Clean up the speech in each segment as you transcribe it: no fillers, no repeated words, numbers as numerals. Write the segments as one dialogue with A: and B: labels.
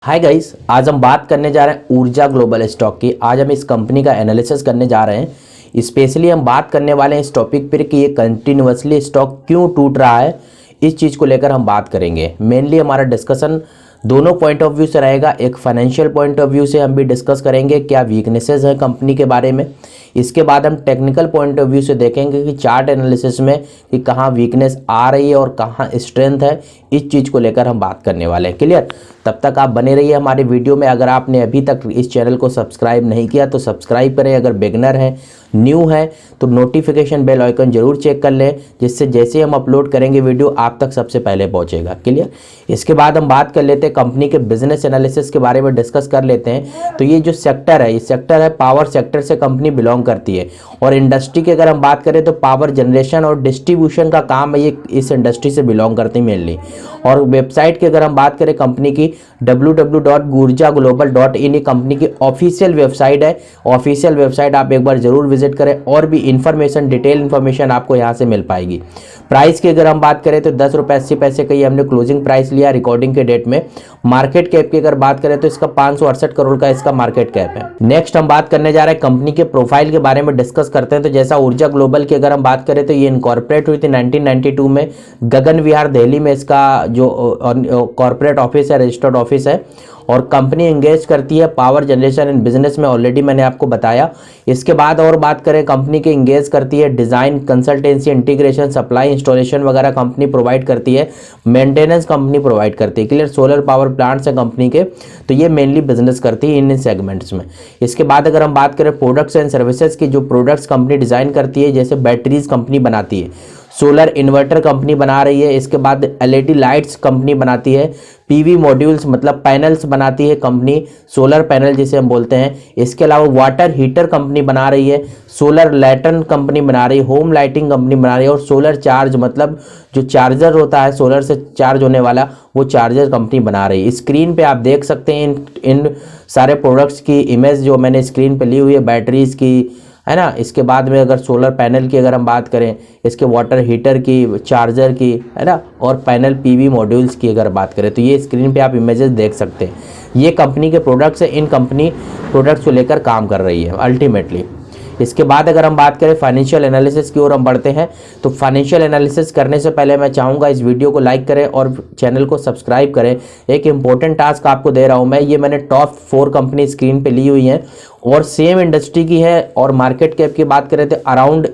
A: Hi guys, आज हम बात करने जा रहे हैं ऊर्जा ग्लोबल स्टॉक की। आज हम इस कंपनी का एनालिसिस करने जा रहे हैं। स्पेशली हम बात करने वाले हैं इस टॉपिक पर कि ये कंटिन्यूअसली स्टॉक क्यों टूट रहा है। इस चीज़ को लेकर हम बात करेंगे। मेनली हमारा डिस्कशन दोनों पॉइंट ऑफ व्यू से रहेगा। एक फाइनेंशियल पॉइंट ऑफ व्यू से हम भी डिस्कस करेंगे क्या वीकनेसेस हैं कंपनी के बारे में। इसके बाद हम टेक्निकल पॉइंट ऑफ व्यू से देखेंगे कि चार्ट एनालिसिस में कि कहाँ वीकनेस आ रही है और कहाँ स्ट्रेंथ है। इस चीज़ को लेकर हम बात करने वाले हैं। क्लियर? तब तक आप बने रहिए हमारे वीडियो में। अगर आपने अभी तक इस चैनल को सब्सक्राइब नहीं किया तो सब्सक्राइब करें। अगर बिगनर है, न्यू है, तो नोटिफिकेशन बेल आइकन जरूर चेक कर लें, जिससे जैसे हम अपलोड करेंगे वीडियो आप तक सबसे पहले पहुंचेगा। क्लियर? इसके बाद हम बात कर लेते हैं कंपनी के बिजनेस एनालिसिस के बारे में डिस्कस कर लेते हैं। तो ये जो सेक्टर है, ये सेक्टर है पावर सेक्टर से कंपनी बिलोंग करती है। और इंडस्ट्री की अगर हम बात करें तो पावर जनरेशन और डिस्ट्रीब्यूशन का काम है, ये इस इंडस्ट्री से बिलोंग करती है मेनली। और वेबसाइट की अगर हम बात करें कंपनी की www.gurjaglobal.in ये कंपनी की ऑफिशियल वेबसाइट है। ऑफिशियल वेबसाइट आप एक बार जरूर विजिट करें और भी इंफॉर्मेशन, डिटेल इंफॉर्मेशन आपको यहाँ से मिल पाएगी। प्राइस की अगर हम बात करें तो 10 रुपये 80 पैसे का ये हमने क्लोजिंग प्राइस लिया रिकॉर्डिंग के डेट में। मार्केट कैप की अगर बात करें तो इसका 568 करोड़ का इसका मार्केट कैप है। नेक्स्ट हम बात करने जा रहे हैं कंपनी के प्रोफाइल के बारे में डिस्कस करते हैं। तो जैसा ऊर्जा ग्लोबल की अगर हम बात करें तो ये इनकॉर्पोरेट हुई थी 1992 में गगन विहार दिल्ली में। इसका जो कॉर्पोरेट ऑफिस है, रजिस्टर्ड ऑफिस है। और कंपनी एंगेज करती है पावर जनरेशन एंड बिजनेस में, ऑलरेडी मैंने आपको बताया। इसके बाद और बात करें कंपनी की एंगेज करती है design, consultancy, integration, supply, installation वगैरह कंपनी प्रोवाइड करती है। मेंटेनेंस कंपनी प्रोवाइड करती है। क्लियर? सोलर पावर प्लांट्स है कंपनी के, तो ये मेनली बिजनेस करती है इन सेगमेंट्स में। इसके बाद अगर हम बात करें प्रोडक्ट्स एंड सर्विसेज की, जो प्रोडक्ट्स कंपनी डिज़ाइन करती है, जैसे बैटरीज कंपनी बनाती है, सोलर इन्वर्टर कंपनी बना रही है। इसके बाद एलईडी लाइट्स कंपनी बनाती है, पीवी मॉड्यूल्स मतलब पैनल्स बनाती है कंपनी, सोलर पैनल जिसे हम बोलते हैं। इसके अलावा वाटर हीटर कंपनी बना रही है, सोलर लैटर्न कंपनी बना रही है, होम लाइटिंग कंपनी बना रही है, और सोलर चार्ज मतलब जो चार्जर होता है सोलर से चार्ज होने वाला, वो चार्जर कंपनी बना रही है। स्क्रीन पे आप देख सकते हैं इन सारे प्रोडक्ट्स की इमेज जो मैंने स्क्रीन पे ली हुई है, बैटरीज की, है ना। इसके बाद में अगर सोलर पैनल की अगर हम बात करें, इसके वाटर हीटर की, चार्जर की, है ना, और पैनल पीवी मॉड्यूल्स की अगर बात करें तो ये स्क्रीन पे आप इमेजेस देख सकते हैं। ये कंपनी के प्रोडक्ट्स है। इन कंपनी प्रोडक्ट्स को लेकर काम कर रही है अल्टीमेटली। इसके बाद अगर हम बात करें फाइनेंशियल एनालिसिस की ओर हम बढ़ते हैं। तो फाइनेंशियल एनालिसिस करने से पहले मैं चाहूँगा इस वीडियो को लाइक करें और चैनल को सब्सक्राइब करें। एक इंपॉर्टेंट टास्क आपको दे रहा हूँ मैं। ये मैंने टॉप 4 कंपनी स्क्रीन पे ली हुई हैं और सेम इंडस्ट्री की है। और मार्केट कैप की बात करें तो अराउंड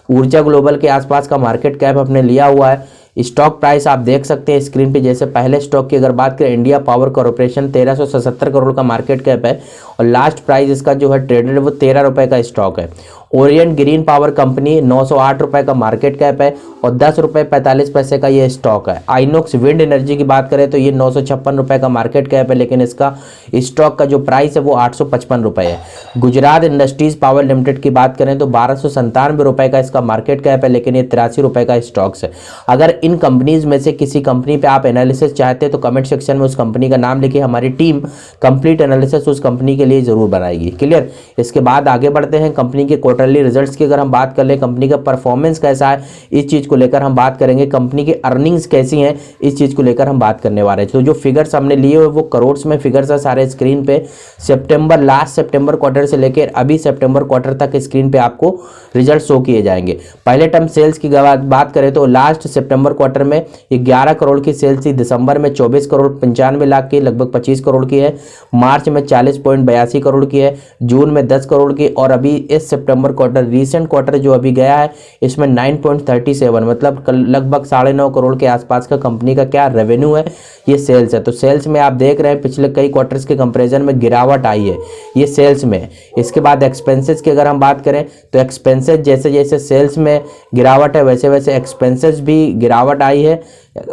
A: ऊर्जा ग्लोबल के आसपास का मार्केट कैप हमने लिया हुआ है। स्टॉक प्राइस आप देख सकते हैं स्क्रीन पे। जैसे पहले स्टॉक की अगर बात करें, इंडिया पावर कॉर्पोरेशन 1377 करोड़ का मार्केट कैप है और लास्ट प्राइस इसका जो है ट्रेडेड वो 13 रुपये का स्टॉक है। ओरिएंट ग्रीन पावर कंपनी 908 रुपये का मार्केट कैप है और 10 रुपये 45 पैसे का ये स्टॉक है। आइनॉक्स विंड एनर्जी की बात करें तो ये 956 रुपये का मार्केट कैप है, लेकिन इसका स्टॉक का जो प्राइस है वो 855 रुपये है। गुजरात इंडस्ट्रीज पावर लिमिटेड की बात करें तो 1297 रुपये का इसका मार्केट कैप है, लेकिन ये 83 रुपये का स्टॉक्स है। अगर इन कंपनीज में से किसी कंपनी पे आप एनालिसिस चाहते हैं तो कमेंट सेक्शन में उस कंपनी का नाम लिखिए। हमारी टीम कंप्लीट एनालिसिस उस कंपनी के लिए जरूर बनाएगी। क्लियर? इसके बाद आगे बढ़ते हैं। कंपनी के क्वार्टरली रिजल्ट्स की अगर हम बात कर ले, कंपनी का परफॉर्मेंस कैसा है, इस चीज को लेकर हम बात करेंगे। कंपनी की अर्निंग्स कैसी हैं, इस चीज को लेकर हम बात करने वाले हैं। तो जो फिगर्स हमने लिए हुए वो करोड़ में फिगर्स है सारे स्क्रीन पे। सितंबर, लास्ट सितंबर क्वार्टर से लेकर अभी सितंबर क्वार्टर तक स्क्रीन पे आपको रिजल्ट शो किए जाएंगे। पहले टर्म सेल्स की बात करें तो लास्ट सितंबर क्वार्टर में 11 करोड़ की सेल्स थी। दिसंबर में 24 करोड़ 95 लाख की, लगभग 25 करोड़ की है। मार्च में 40.82 करोड़ की है। जून में 10 करोड़ की। और अभी इस सितंबर क्वार्टर, रीसेंट क्वार्टर जो अभी गया है, इसमें 9.37 मतलब लगभग 9.5 करोड़ के आसपास का कंपनी का क्या रेवेन्यू है, ये सेल्स है। तो सेल्स में आप देख रहे हैं पिछले कई क्वार्टर्स के कंपैरिजन में गिरावट आई है, ये सेल्स में। इसके बाद एक्सपेंसेस की अगर हम बात करें तो एक्सपेंसेस जैसे जैसे सेल्स में गिरावट है वैसे वैसे एक्सपेंसेस भी गिरावट आई है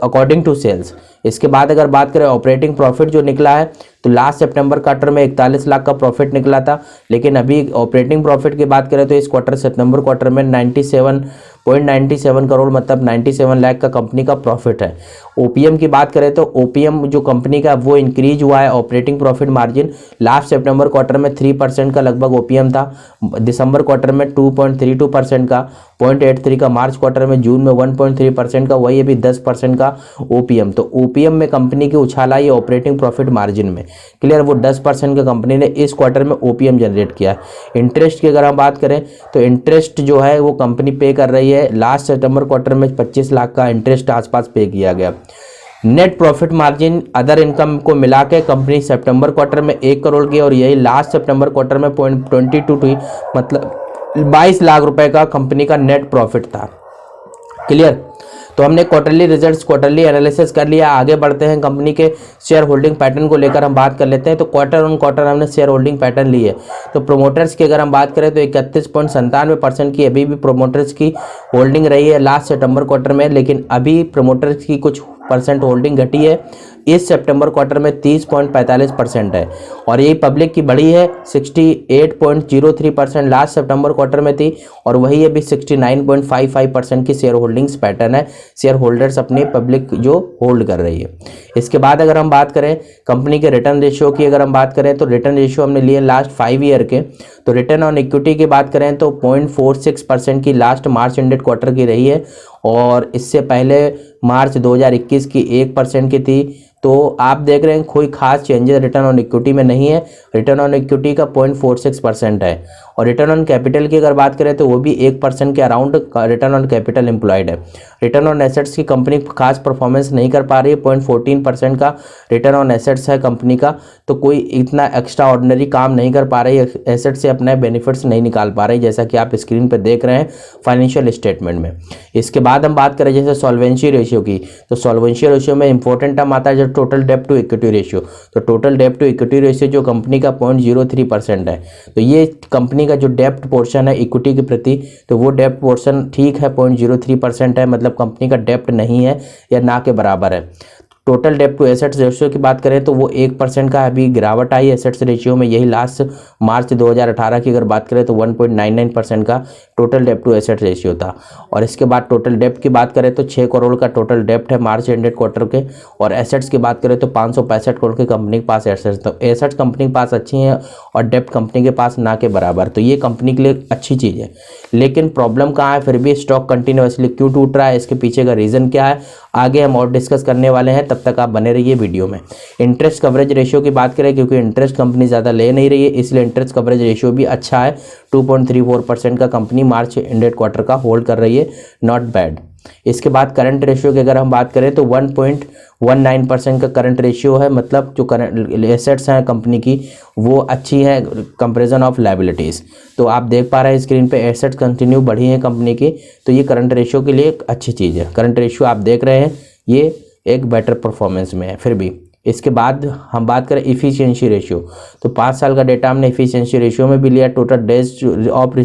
A: अकॉर्डिंग टू सेल्स। इसके बाद अगर बात करें ऑपरेटिंग प्रॉफिट जो निकला है तो लास्ट सितंबर क्वार्टर में 41 लाख का प्रॉफिट निकला था, लेकिन अभी ऑपरेटिंग प्रॉफिट की बात करें तो इस क्वार्टर सितंबर क्वार्टर में 97.97 करोड़ मतलब 97 लाख का कंपनी का प्रॉफिट है। ओपीएम की बात करें तो ओपीएम जो कंपनी का वो इंक्रीज हुआ है। ऑपरेटिंग प्रॉफिट मार्जिन लास्ट सितंबर क्वार्टर में 3% का लगभग ओपीएम था, दिसंबर क्वार्टर में 2.32% का, 0.83 का मार्च क्वार्टर में, जून में 1.3% का, वही अभी 10% का ओपीएम। तो ओपीएम में कंपनी की उछाल आई ऑपरेटिंग प्रॉफिट मार्जिन में। क्लियर, वो 10% का कंपनी ने इस क्वार्टर में ओपीएम जनरेट किया है। इंटरेस्ट की अगर हम बात करें तो इंटरेस्ट जो है वो कंपनी पे कर रही है। लास्ट सितंबर क्वार्टर में 25 लाख का इंटरेस्ट आसपास पे किया गया। Net profit margin other income को मिला के कंपनी सितंबर क्वार्टर में 1 करोड़ की, और यही लास्ट सितंबर क्वार्टर में 0.22 थी, मतलब 22 लाख रुपए का कंपनी का नेट प्रॉफिट था। क्लियर, तो हमने क्वार्टरली रिजल्ट्स, क्वार्टरली एनालिसिस कर लिया। आगे बढ़ते हैं, कंपनी के शेयर होल्डिंग पैटर्न को लेकर हम बात कर लेते हैं। तो क्वार्टर ऑन क्वार्टर हमने शेयर होल्डिंग पैटर्न ली है। तो प्रोमोटर्स की अगर हम बात करें तो 31.97% की अभी भी प्रोमोटर्स की होल्डिंग रही है लास्ट सितंबर क्वार्टर में, लेकिन अभी प्रोमोटर्स की कुछ परसेंट होल्डिंग घटी है। इस सितंबर क्वार्टर में 30.45% है, और यही पब्लिक की बढ़ी है। 68.03% लास्ट सितंबर क्वार्टर में थी, और वही अभी 69.55% की शेयर होल्डिंग्स पैटर्न है। शेयर होल्डर्स अपनी पब्लिक जो होल्ड कर रही है। इसके बाद अगर हम बात करें कंपनी के रिटर्न रेशियो की, अगर हम बात करें तो रिटर्न रेशियो हमने लिए लास्ट 5 ईयर के। तो रिटर्न ऑन इक्विटी की बात करें तो 0.46% की लास्ट मार्च एंडेड क्वार्टर की रही है, और इससे पहले मार्च 2021 की 1% की थी। तो आप देख रहे हैं कोई खास चेंजेस रिटर्न ऑन इक्विटी में नहीं है। रिटर्न ऑन इक्विटी का 0.46% है, और रिटर्न ऑन कैपिटल की अगर बात करें तो वो भी 1% के around return on capital employed है। रिटर्न ऑन एसेट्स की कंपनी खास परफॉर्मेंस नहीं कर पा रही है, 0.14% का रिटर्न ऑन एसेट्स है कंपनी का। तो कोई इतना एक्स्ट्रा ऑर्डिनरी काम नहीं कर पा रही है, एसेट से अपने बेनिफिट्स नहीं निकाल पा रही, जैसा कि आप स्क्रीन पर देख रहे हैं फाइनेंशियल स्टेटमेंट में। इसके बाद हम बात करें जैसे सॉल्वेंसी रेशियो की, तो सॉल्वेंसी रेशियो में इंपॉर्टेंट टर्म आता है टोटल डेब्ट टू इक्विटी रेशियो। तो टोटल डेब्ट टू इक्विटी रेशियो जो कंपनी का 0.03% है। तो ये कंपनी का जो डेब्ट पोर्शन है इक्विटी के प्रति, तो वो डेब्ट पोर्शन ठीक है 0.03% है, मतलब कंपनी का डेब्ट नहीं है या ना के बराबर है। टोटल डेब्ट टू एसेट्स रेशियो की बात करें तो वो 1% का अभी गिरावट आई एसेट्स रेशियो में। यही लास्ट मार्च 2018 की अगर बात करें तो 1.99% का टोटल डेब्ट टू एसेट्स रेशियो था। और इसके बाद टोटल डेब्ट की बात करें तो 6 करोड़ का टोटल डेब्ट है मार्च एंडेड क्वार्टर के, और एसेट्स की बात करें तो 565 करोड़ के कंपनी के पास एसेट्स। तो एसेट्स कंपनी के पास अच्छी हैं और डेब्ट कंपनी के पास ना के बराबर, तो ये कंपनी के लिए अच्छी चीज़ है। लेकिन प्रॉब्लम कहाँ है, फिर भी स्टॉक कंटिन्यूसली क्यों टूट रहा है, इसके पीछे का रीज़न क्या है, आगे हम और डिस्कस करने वाले हैं। तब तक आप बने रहिए वीडियो में। इंटरेस्ट कवरेज रेशियो की बात करें, क्योंकि इंटरेस्ट कंपनी ज़्यादा ले नहीं रही है, इसलिए इंटरेस्ट कवरेज रेशियो भी अच्छा है। 2.34% का कंपनी मार्च एंडेड क्वार्टर का होल्ड कर रही है, नॉट बैड। इसके बाद करंट रेशियो की अगर हम बात करें तो 1.19% का करंट रेशियो है, मतलब जो करंट एसेट्स हैं कंपनी की वो अच्छी है कंपैरिजन ऑफ लायबिलिटीज़। तो आप देख पा रहे हैं स्क्रीन पे एसेट्स कंटिन्यू बढ़ी हैं कंपनी की, तो ये करंट रेशियो के लिए एक अच्छी चीज़ है। करंट रेशियो आप देख रहे हैं ये एक बेटर परफॉर्मेंस में है फिर भी। इसके बाद हम बात करें इफ़िशियंसी रेशियो, तो 5 साल का डेटा हमने इफ़िशियंसी रेशियो में भी लिया। टोटल डेज ऑफ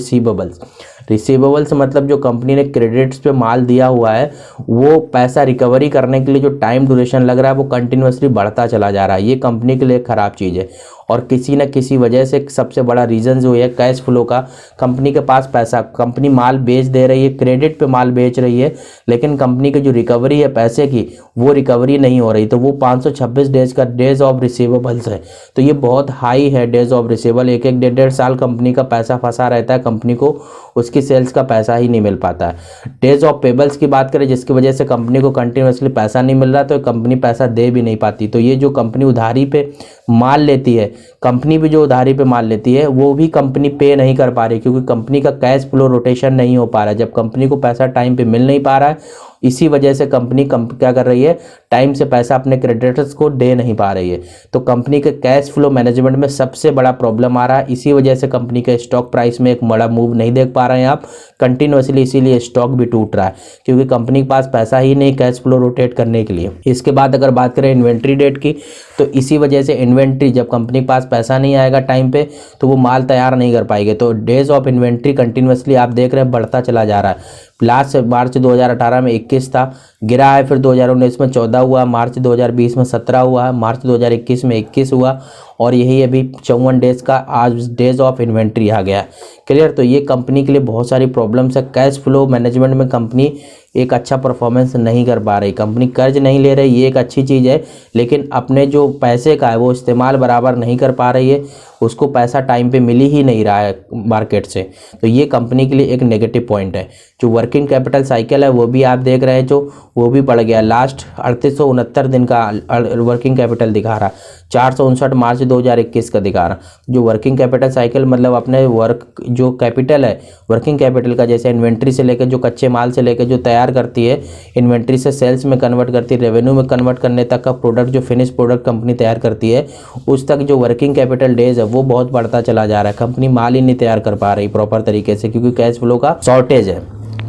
A: रिसीवेबल्स मतलब जो कंपनी ने क्रेडिट्स पे माल दिया हुआ है वो पैसा रिकवरी करने के लिए जो टाइम ड्यूरेशन लग रहा है वो कंटिन्यूसली बढ़ता चला जा रहा है। ये कंपनी के लिए ख़राब चीज़ है, और किसी न किसी वजह से सबसे बड़ा रीज़न जो है कैश फ्लो का। कंपनी के पास पैसा, कंपनी माल बेच दे रही है, क्रेडिट पे माल बेच रही है, लेकिन कंपनी की जो रिकवरी है पैसे की वो रिकवरी नहीं हो रही। तो वो 526 डेज का डेज ऑफ रिसीवेबल्स है, तो ये बहुत हाई है डेज ऑफ रिसीवेबल। एक एक डेढ़ साल कंपनी का पैसा फंसा रहता है, कंपनी को उसकी सेल्स का पैसा ही नहीं मिल पाता है। डेज ऑफ पेबल्स की बात करें जिसकी वजह से कंपनी को कंटिन्यूसली पैसा नहीं मिल रहा, तो कंपनी पैसा दे भी नहीं पाती। तो ये जो कंपनी उधारी पे माल लेती है, कंपनी भी जो उधारी पे माल लेती है वो भी कंपनी पे नहीं कर पा रही, क्योंकि कंपनी का कैश फ्लो रोटेशन नहीं हो पा रहा है। जब कंपनी को पैसा टाइम पे मिल नहीं पा रहा है, इसी वजह से कंपनी क्या कर रही है, टाइम से पैसा अपने क्रेडिटर्स को दे नहीं पा रही है। तो कंपनी के कैश फ्लो मैनेजमेंट में सबसे बड़ा प्रॉब्लम आ रहा है। इसी वजह से कंपनी के स्टॉक प्राइस में एक बड़ा मूव नहीं देख पा रहे हैं आप कंटिन्यूसली, इसीलिए स्टॉक भी टूट रहा है, क्योंकि कंपनी के पास पैसा ही नहीं कैश फ्लो रोटेट करने के लिए। इसके बाद अगर बात करें इन्वेंट्री डेट की, तो इसी वजह से इन्वेंट्री, जब कंपनी के पास पैसा नहीं आएगा टाइम पे तो वो माल तैयार नहीं कर पाएगी। तो डेज ऑफ इन्वेंट्री कंटिन्यूसली आप देख रहे हैं बढ़ता चला जा रहा है। लास्ट मार्च 2018 में 21 था, गिरा है, फिर 2019 में 14 हुआ, मार्च 2020 में 17 हुआ, मार्च 2021 में 21 हुआ, और यही अभी 54 डेज का आज डेज ऑफ इन्वेंट्री आ गया। क्लियर, तो ये कंपनी के लिए बहुत सारी प्रॉब्लम्स है। कैश फ्लो मैनेजमेंट में कंपनी एक अच्छा परफॉर्मेंस नहीं कर पा रही। कंपनी कर्ज नहीं ले रही, ये एक अच्छी चीज़ है, लेकिन अपने जो पैसे का है वो इस्तेमाल बराबर नहीं कर पा रही है, उसको पैसा टाइम पे मिल ही नहीं रहा है मार्केट से। तो ये कंपनी के लिए एक नेगेटिव पॉइंट है। जो वर्किंग कैपिटल साइकिल है वो भी आप देख रहे हैं, जो वो भी बढ़ गया। लास्ट 3869 दिन का वर्किंग कैपिटल दिखा रहा, 459 मार्च 2021 का दिखा रहा। जो वर्किंग कैपिटल साइकिल मतलब अपने जो कैपिटल है वर्किंग कैपिटल का, जैसे इन्वेंट्री से लेकर जो कच्चे माल से लेकर जो तैयार करती है, इन्वेंट्री से सेल्स में कन्वर्ट करती है, रेवेन्यू में कन्वर्ट करने तक का प्रोडक्ट जो फिनिश प्रोडक्ट कंपनी तैयार करती है, उस तक जो वर्किंग कैपिटल डेज है वो बहुत बढ़ता चला जा रहा है। कंपनी माल ही नहीं तैयार कर पा रही प्रॉपर तरीके से, क्योंकि कैश फ्लो का शॉर्टेज है।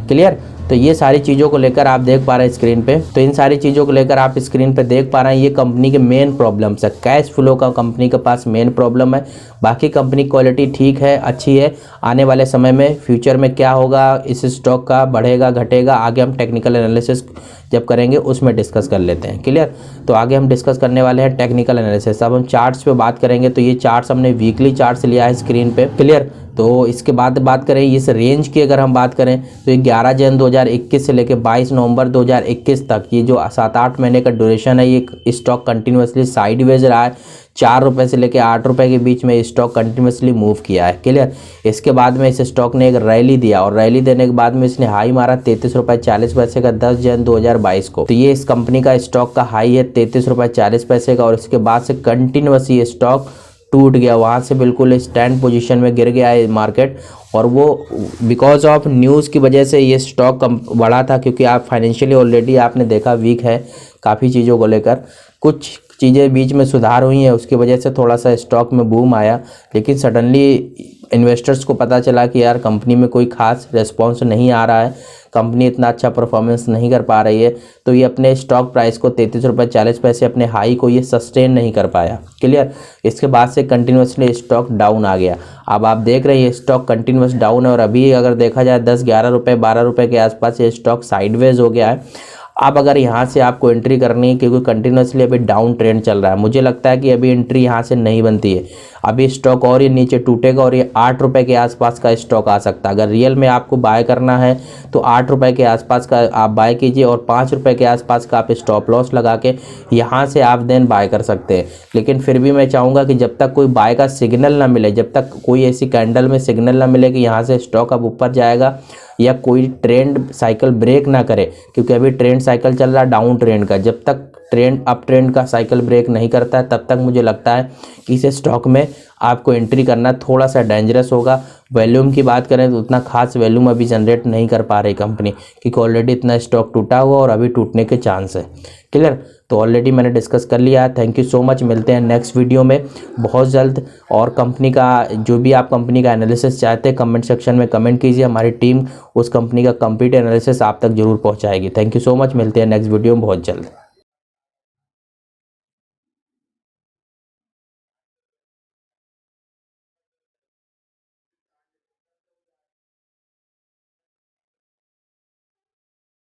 A: क्लियर? तो ये सारी चीज़ों को लेकर आप देख पा रहे हैं स्क्रीन पे, तो इन सारी चीज़ों को लेकर आप स्क्रीन पे देख पा रहे हैं, ये कंपनी के मेन प्रॉब्लम्स है। कैश फ्लो का कंपनी के पास मेन प्रॉब्लम है। बाकी कंपनी क्वालिटी ठीक है, अच्छी है। आने वाले समय में फ्यूचर में क्या होगा इस स्टॉक का, बढ़ेगा घटेगा, आगे हम टेक्निकल एनालिसिस जब करेंगे उसमें डिस्कस कर लेते हैं। क्लियर? तो आगे हम डिस्कस करने वाले हैं टेक्निकल एनालिसिस। अब हम चार्ट्स पे बात करेंगे, तो ये चार्ट्स हमने वीकली चार्ट्स लिया है स्क्रीन पे। क्लियर? तो इसके बाद बात करें इस रेंज की, अगर हम बात करें तो ये 11 जनवरी 2021 से लेकर 22 नवंबर 2021 तक, ये जो 7-8 महीने का ड्यूरेशन है, ये स्टॉक कंटिन्यूसली साइडवेज रहा है। 4 रुपये से लेकर 8 रुपये के बीच में स्टॉक कंटिन्यूसली मूव किया है। क्लियर? इसके बाद में इस स्टॉक ने एक रैली दिया, और रैली देने के बाद में इसने हाई मारा 33.40 रुपये का 10 जनवरी 2022 को। तो ये इस कंपनी का स्टॉक का हाई है 33.40 रुपये का, और इसके बाद से कंटिन्यूसली ये स्टॉक टूट गया, वहाँ से बिल्कुल स्टैंड पोजीशन में गिर गया है मार्केट। और वो बिकॉज ऑफ न्यूज़ की वजह से ये स्टॉक कम बढ़ा था, क्योंकि आप फाइनेंशियली ऑलरेडी आपने देखा वीक है काफ़ी चीज़ों को लेकर। कुछ चीज़ें बीच में सुधार हुई हैं, उसकी वजह से थोड़ा सा स्टॉक में बूम आया, लेकिन सडनली इन्वेस्टर्स को पता चला कि यार कंपनी में कोई खास रिस्पॉन्स नहीं आ रहा है, कंपनी इतना अच्छा परफॉर्मेंस नहीं कर पा रही है, तो ये अपने स्टॉक प्राइस को 33.40 रुपये अपने हाई को ये सस्टेन नहीं कर पाया। क्लियर? इसके बाद से कंटिन्यूसली स्टॉक डाउन आ गया। अब आप देख रहे हैं ये स्टॉक कंटिन्यूस डाउन है, और अभी अगर देखा जाए 10-11 रुपये 12 रुपये के आसपास ये स्टॉक साइडवेज हो गया है। अब अगर यहाँ से आपको एंट्री करनी है, क्योंकि कंटिन्यूसली अभी डाउन ट्रेंड चल रहा है, मुझे लगता है कि अभी एंट्री यहाँ से नहीं बनती है। अभी स्टॉक और ये नीचे टूटेगा, और ये 8 रुपये के आसपास का स्टॉक आ सकता है। अगर रियल में आपको बाय करना है तो 8 रुपये के आसपास का आप बाय कीजिए, और 5 रुपये के आसपास का आप स्टॉप लॉस लगा के यहाँ से आप देन बाय कर सकते हैं। लेकिन फिर भी मैं चाहूँगा कि जब तक कोई बाय का सिग्नल ना मिले, जब तक कोई ऐसी कैंडल में सिग्नल ना मिले कि यहाँ से स्टॉक अब ऊपर जाएगा, या कोई ट्रेंड साइकिल ब्रेक ना करे, क्योंकि अभी ट्रेंड साइकिल चल रहा है डाउन ट्रेंड का, जब तक ट्रेंड अप ट्रेंड का साइकिल ब्रेक नहीं करता है तब तक मुझे लगता है कि इस स्टॉक में आपको एंट्री करना थोड़ा सा डेंजरस होगा। वैल्यूम की बात करें तो उतना खास वैल्यूम अभी जनरेट नहीं कर पा रही कंपनी, क्योंकि ऑलरेडी इतना स्टॉक टूटा हुआ और अभी टूटने के चांस है। क्लियर? तो ऑलरेडी मैंने डिस्कस कर लिया है। थैंक यू सो मच, मिलते हैं नेक्स्ट वीडियो में बहुत जल्द। और कंपनी का जो भी आप कंपनी का एनालिसिस चाहते हैं कमेंट सेक्शन में कमेंट कीजिए, हमारी टीम उस कंपनी का कंप्लीट एनालिसिस आप तक जरूर पहुंचाएगी। थैंक यू सो मच, मिलते हैं नेक्स्ट वीडियो में बहुत जल्द।